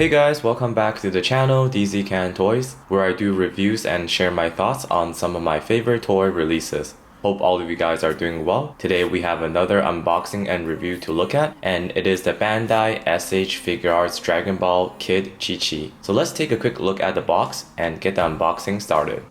Hey guys, welcome back to the channel Dzkan Toys, where I do reviews and share my thoughts on some of my favorite toy releases. Hope all of you guys are doing well. Today we have another unboxing and review to look at, and it is the Bandai S.H.Figuarts Dragon Ball Kid Chi-Chi. So let's take a quick look at the box and get the unboxing started.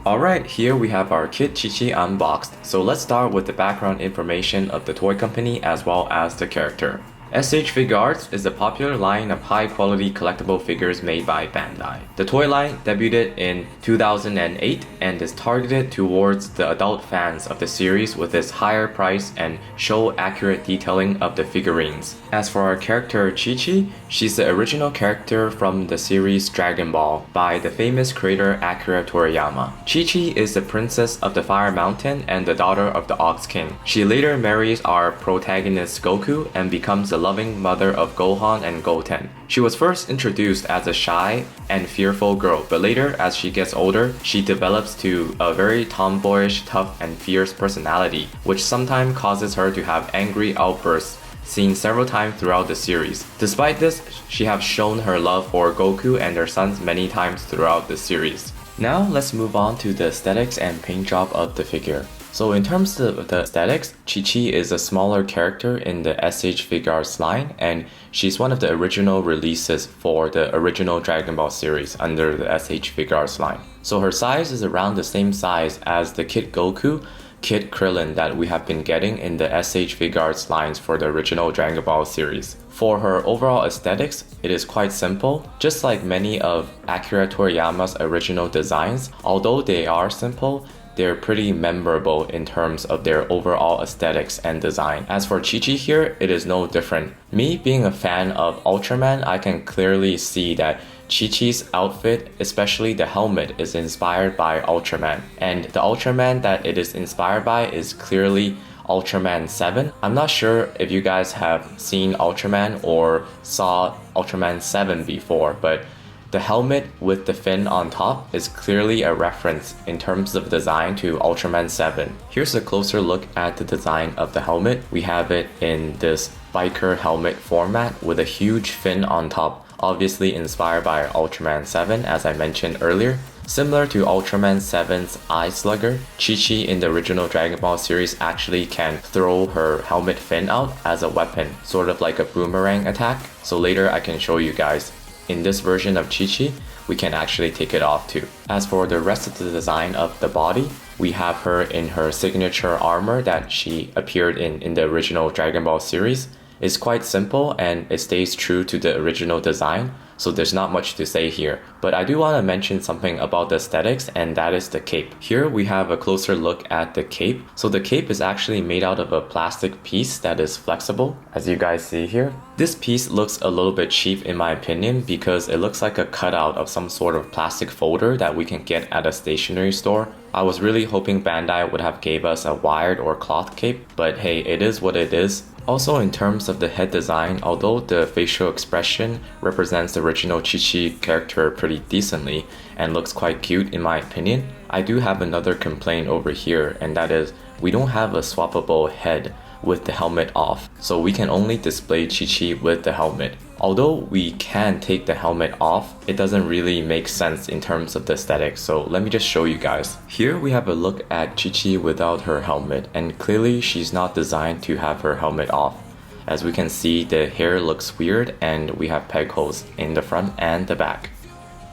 Alright, here we have our Kid Chi-Chi unboxed. So let's start with the background information of the toy company as well as the character. S.H.Figuarts is a popular line of high-quality collectible figures made by Bandai. The toy line debuted in 2008 and is targeted towards the adult fans of the series with its higher price and show-accurate detailing of the figurines. As for our character Chi-Chi, she's the original character from the series Dragon Ball by the famous creator Akira Toriyama. Chi-Chi is the princess of the Fire Mountain and the daughter of the Ox King. She later marries our protagonist Goku and becomes the loving mother of Gohan and Goten. She was first introduced as a shy and fearful girl, but later, as she gets older, she develops to a very tomboyish, tough, and fierce personality, which sometimes causes her to have angry outbursts seen several times throughout the series. Despite this, she has shown her love for Goku and their sons many times throughout the series. Now let's move on to the aesthetics and paint job of the figure. So in terms of the aesthetics, Chi-Chi is a smaller character in the S.H.Figuarts line, and she's one of the original releases for the original Dragon Ball series under the S.H.Figuarts line. So her size is around the same size as the Kid Goku, Kid Krillin that we have been getting in the S.H.Figuarts lines for the original Dragon Ball series. For her overall aesthetics, it is quite simple. Just like many of Akira Toriyama's original designs, although they are simple, they're pretty memorable in terms of their overall aesthetics and design. As for Chi-Chi here, it is no different. Me being a fan of Ultraman, I can clearly see that Chi-Chi's outfit, especially the helmet, is inspired by Ultraman. And the Ultraman that it is inspired by is clearly Ultraman 7. I'm not sure if you guys have seen Ultraman or saw Ultraman 7 before, but the helmet with the fin on top is clearly a reference in terms of design to Ultraman 7. Here's a closer look at the design of the helmet. We have it in this biker helmet format with a huge fin on top, obviously inspired by Ultraman 7 as I mentioned earlier. Similar to Ultraman 7's Eye Slugger, Chi-Chi in the original Dragon Ball series actually can throw her helmet fin out as a weapon, sort of like a boomerang attack. So later I can show you guys. In this version of Chi-Chi, we can actually take it off too. As for the rest of the design of the body, we have her in her signature armor that she appeared in the original Dragon Ball series. It's quite simple and it stays true to the original design, so there's not much to say here. But I do want to mention something about the aesthetics, and that is the cape. Here we have a closer look at the cape. So the cape is actually made out of a plastic piece that is flexible, as you guys see here. This piece looks a little bit cheap in my opinion because it looks like a cutout of some sort of plastic folder that we can get at a stationery store. I was really hoping Bandai would have gave us a wired or cloth cape, but hey, it is what it is. Also in terms of the head design, although the facial expression represents the original Chi-Chi character pretty decently and looks quite cute in my opinion, I do have another complaint over here, and that is we don't have a swappable head with the helmet off, so we can only display Chi-Chi with the helmet. Although we can take the helmet off, it doesn't really make sense in terms of the aesthetics, so let me just show you guys. Here we have a look at Chi-Chi without her helmet, and clearly she's not designed to have her helmet off. As we can see, the hair looks weird and we have peg holes in the front and the back.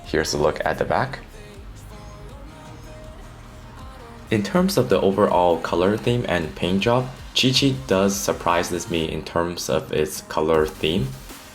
Here's a look at the back. In terms of the overall color theme and paint job, Chi-Chi does surprises me in terms of its color theme.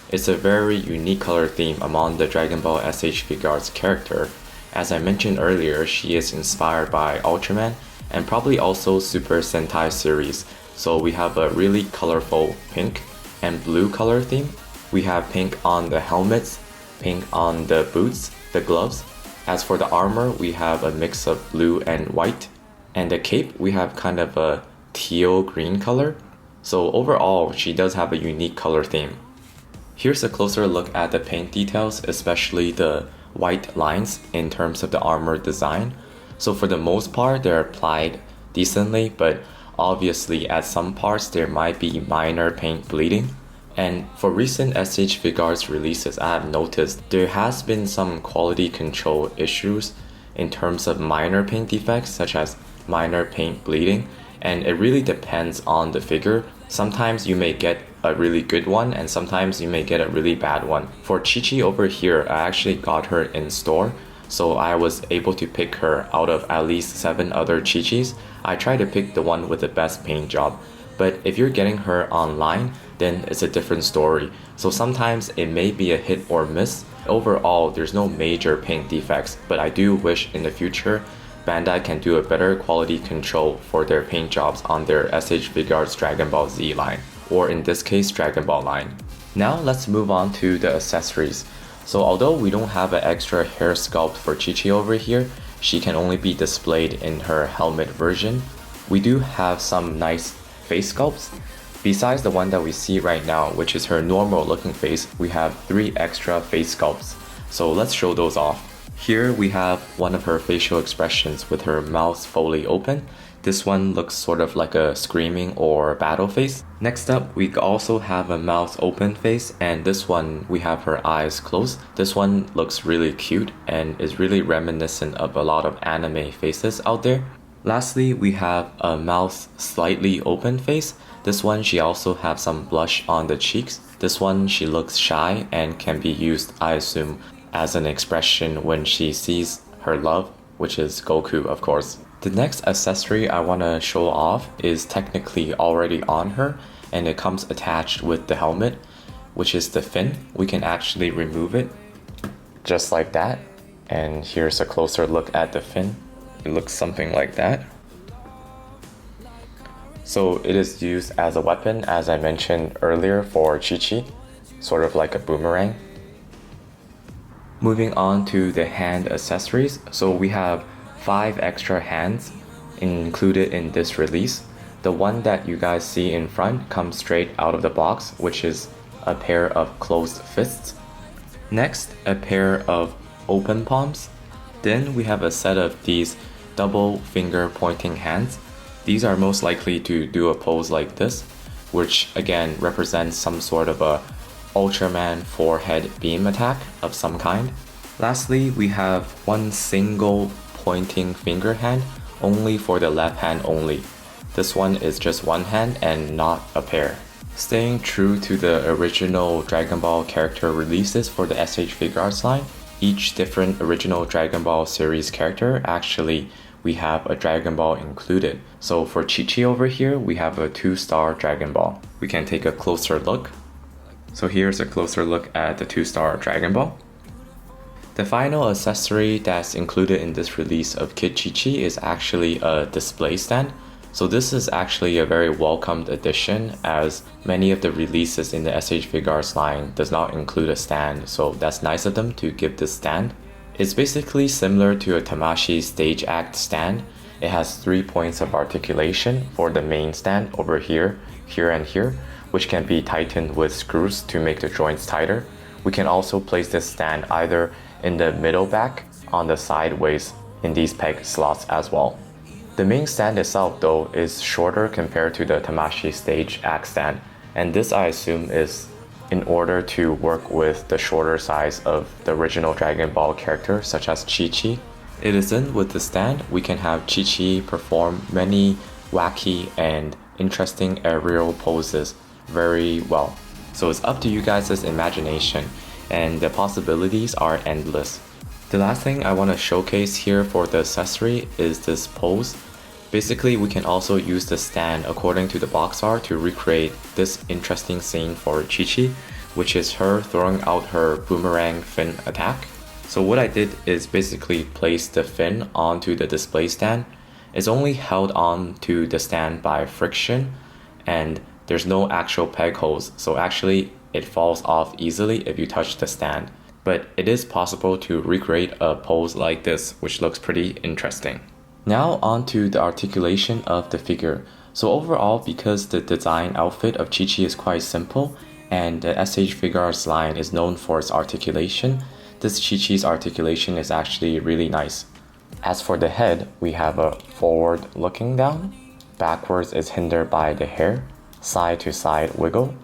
It's a very unique color theme among the Dragon Ball S.H.Figuarts character. As I mentioned earlier, she is inspired by Ultraman and probably also Super Sentai series. So we have a really colorful pink and blue color theme. We have pink on the helmets, pink on the boots, the gloves. As for the armor, we have a mix of blue and white. And the cape, we have kind of a teal green color. So overall, she does have a unique color theme. Here's a closer look at the paint details, especially the white lines in terms of the armor design. So for the most part, they're applied decently, but Obviously, at some parts there might be minor paint bleeding. And for recent S.H.Figuarts releases, I have noticed there has been some quality control issues in terms of minor paint defects, such as minor paint bleeding, and it really depends on the figure. Sometimes you may get a really good one, and sometimes you may get a really bad one. For Chi-Chi over here, I actually got her in store, so I was able to pick her out of at least 7 other Chi-Chis. I tried to pick the one with the best paint job. But if you're getting her online, then it's a different story. So sometimes it may be a hit or miss. Overall, there's no major paint defects, but I do wish in the future Bandai can do a better quality control for their paint jobs on their S.H.Figuarts Dragon Ball Z line, or in this case Dragon Ball line. Now let's move on to the accessories. So although we don't have an extra hair sculpt for Chi-Chi over here, she can only be displayed in her helmet version. We do have some nice face sculpts. Besides the one that we see right now, which is her normal looking face, we have 3 extra face sculpts. So let's show those off. Here we have one of her facial expressions with her mouth fully open. This one looks sort of like a screaming or battle face. Next up, we also have a mouth open face, and this one we have her eyes closed. This one looks really cute and is really reminiscent of a lot of anime faces out there. Lastly, we have a mouth slightly open face. This one she also has some blush on the cheeks. This one she looks shy and can be used, I assume, as an expression when she sees her love, which is Goku, of course. The next accessory I want to show off is technically already on her, and it comes attached with the helmet, which is the fin. We can actually remove it just like that, and here's a closer look at the fin. It looks something like that. So it is used as a weapon, as I mentioned earlier, for Chi-Chi, sort of like a boomerang. Moving on to the hand accessories. So we have 5 extra hands included in this release. The one that you guys see in front comes straight out of the box, which is a pair of closed fists. Next, a pair of open palms. Then we have a set of these double finger pointing hands. These are most likely to do a pose like this, which again represents some sort of a Ultraman forehead beam attack of some kind. Lastly, we have one single pointing finger hand, only for the left hand only. This one is just one hand and not a pair. Staying true to the original Dragon Ball character releases for the S.H.Figuarts line, each different original Dragon Ball series character, actually we have a Dragon Ball included. So for Chi-Chi over here, we have a 2-star Dragon Ball. We can take a closer look. So here's a closer look at the 2-star Dragon Ball. The final accessory that's included in this release of Kid Chi-Chi is actually a display stand. So this is actually a very welcomed addition, as many of the releases in the S.H.Figuarts line does not include a stand, so that's nice of them to give this stand. It's basically similar to a Tamashii stage act stand. It has 3 points of articulation for the main stand over here, here and here, which can be tightened with screws to make the joints tighter. We can also place this stand either in the middle back, on the sideways, in these peg slots as well. The main stand itself though is shorter compared to the Tamashii stage act stand, and this I assume is in order to work with the shorter size of the original Dragon Ball character such as Chi-Chi. It isn't with the stand, we can have Chi-Chi perform many wacky and interesting aerial poses very well. So it's up to you guys' imagination, and the possibilities are endless. The last thing I want to showcase here for the accessory is this pose. Basically, we can also use the stand according to the box art to recreate this interesting scene for Chi-Chi, which is her throwing out her boomerang fin attack. So what I did is basically place the fin onto the display stand. It's only held on to the stand by friction, and there's no actual peg holes, so actually it falls off easily if you touch the stand. But it is possible to recreate a pose like this, which looks pretty interesting. Now on to the articulation of the figure. So overall, because the design outfit of Chi-Chi is quite simple, and the S.H.Figuarts line is known for its articulation, this Chi-Chi's articulation is actually really nice. As for the head, we have a forward looking down, backwards is hindered by the hair, side to side wiggle.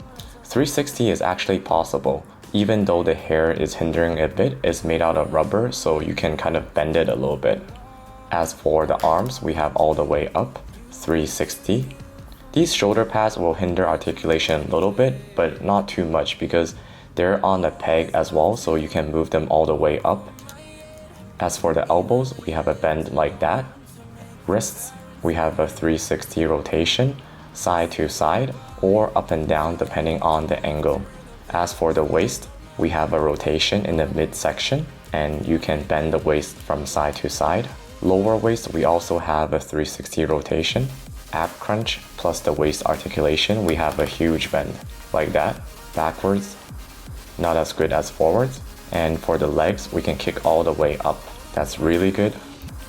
360 is actually possible, even though the hair is hindering a bit. It's made out of rubber, so you can kind of bend it a little bit. As for the arms, we have all the way up, 360. These shoulder pads will hinder articulation a little bit, but not too much because they're on a peg as well, so you can move them all the way up. As for the elbows, we have a bend like that. Wrists, we have a 360 rotation, side to side, or up and down depending on the angle. As for the waist, we have a rotation in the midsection, and you can bend the waist from side to side. Lower waist, we also have a 360 rotation. Ab crunch plus the waist articulation, we have a huge bend, like that. Backwards, not as good as forwards. And for the legs, we can kick all the way up. That's really good.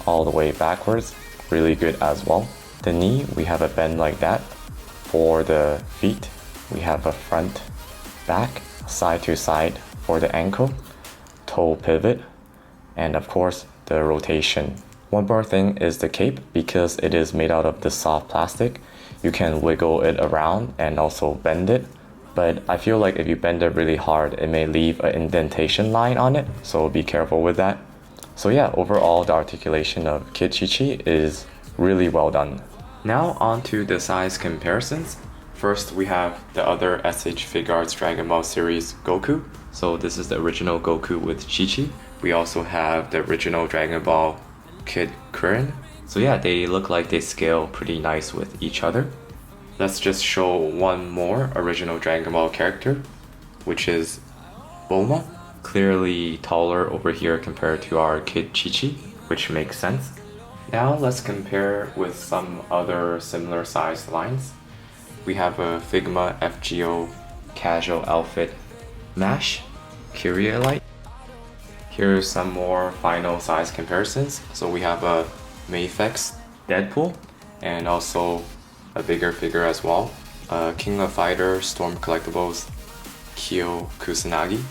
All the way backwards, really good as well. The knee, we have a bend like that. For the feet, we have a front, back, side to side for the ankle, toe pivot, and of course, the rotation. One more thing is the cape. Because it is made out of the soft plastic, you can wiggle it around and also bend it. But I feel like if you bend it really hard, it may leave an indentation line on it, so be careful with that. So yeah, overall the articulation of Kid Chi-Chi is really well done. Now on to the size comparisons. First we have the other S.H.Figuarts Dragon Ball series Goku. So this is the original Goku with Chi-Chi. We also have the original Dragon Ball Kid Kuririn. So yeah, they look like they scale pretty nice with each other. Let's just show one more original Dragon Ball character, which is Bulma. Clearly taller over here compared to our Kid Chi-Chi, which makes sense. Now let's compare with some other similar sized lines. We have a Figma FGO casual outfit Mash, Kyrielite. Here's some more final size comparisons. So we have a Mayfex Deadpool, and also a bigger figure as well. King of Fighters Storm Collectibles Kyo Kusanagi.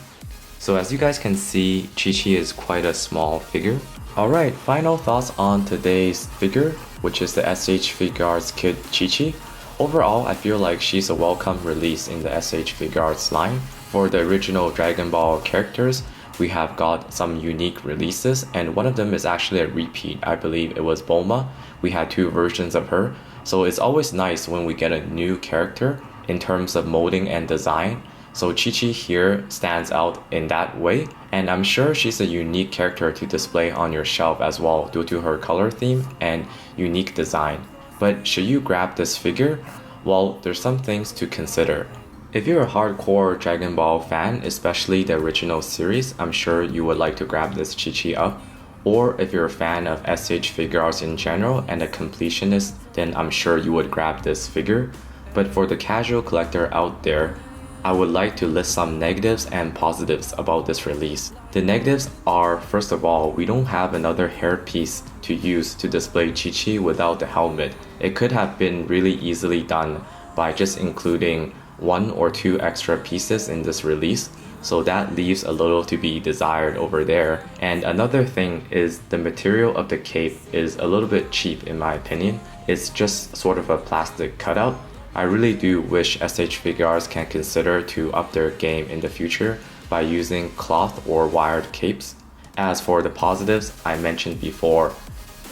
So as you guys can see, Chi-Chi is quite a small figure. Alright, final thoughts on today's figure, which is the S.H.Figuarts Kid Chi-Chi. Overall, I feel like she's a welcome release in the S.H.Figuarts line. For the original Dragon Ball characters, we have got some unique releases, and one of them is actually a repeat. I believe it was Bulma. We had two versions of her. So it's always nice when we get a new character in terms of molding and design. So Chi-Chi here stands out in that way, and I'm sure she's a unique character to display on your shelf as well due to her color theme and unique design. But should you grab this figure? Well, there's some things to consider. If you're a hardcore Dragon Ball fan, especially the original series, I'm sure you would like to grab this Chi-Chi up. Or if you're a fan of S.H.Figuarts in general and a completionist, then I'm sure you would grab this figure. But for the casual collector out there, I would like to list some negatives and positives about this release. The negatives are, first of all, we don't have another hairpiece to use to display Chi-Chi without the helmet. It could have been really easily done by just including one or two extra pieces in this release. So that leaves a little to be desired over there. And another thing is the material of the cape is a little bit cheap in my opinion. It's just sort of a plastic cutout. I really do wish S.H.Figuarts can consider to up their game in the future by using cloth or wired capes. As for the positives, I mentioned before,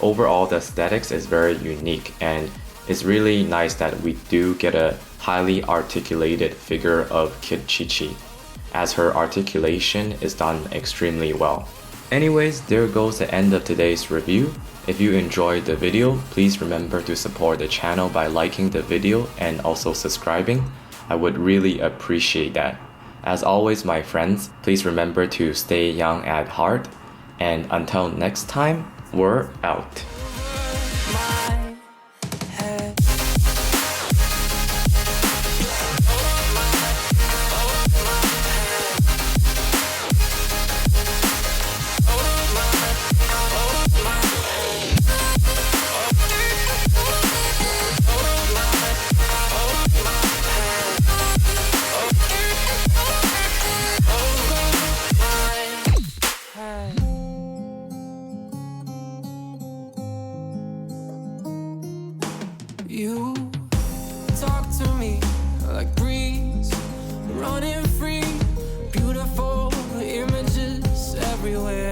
overall the aesthetics is very unique, and it's really nice that we do get a highly articulated figure of Kid Chi-Chi, as her articulation is done extremely well. Anyways, there goes the end of today's review. If you enjoyed the video, please remember to support the channel by liking the video and also subscribing. I would really appreciate that. As always, my friends, please remember to stay young at heart, and until next time, we're out. You talk to me like breeze, running free, beautiful images everywhere.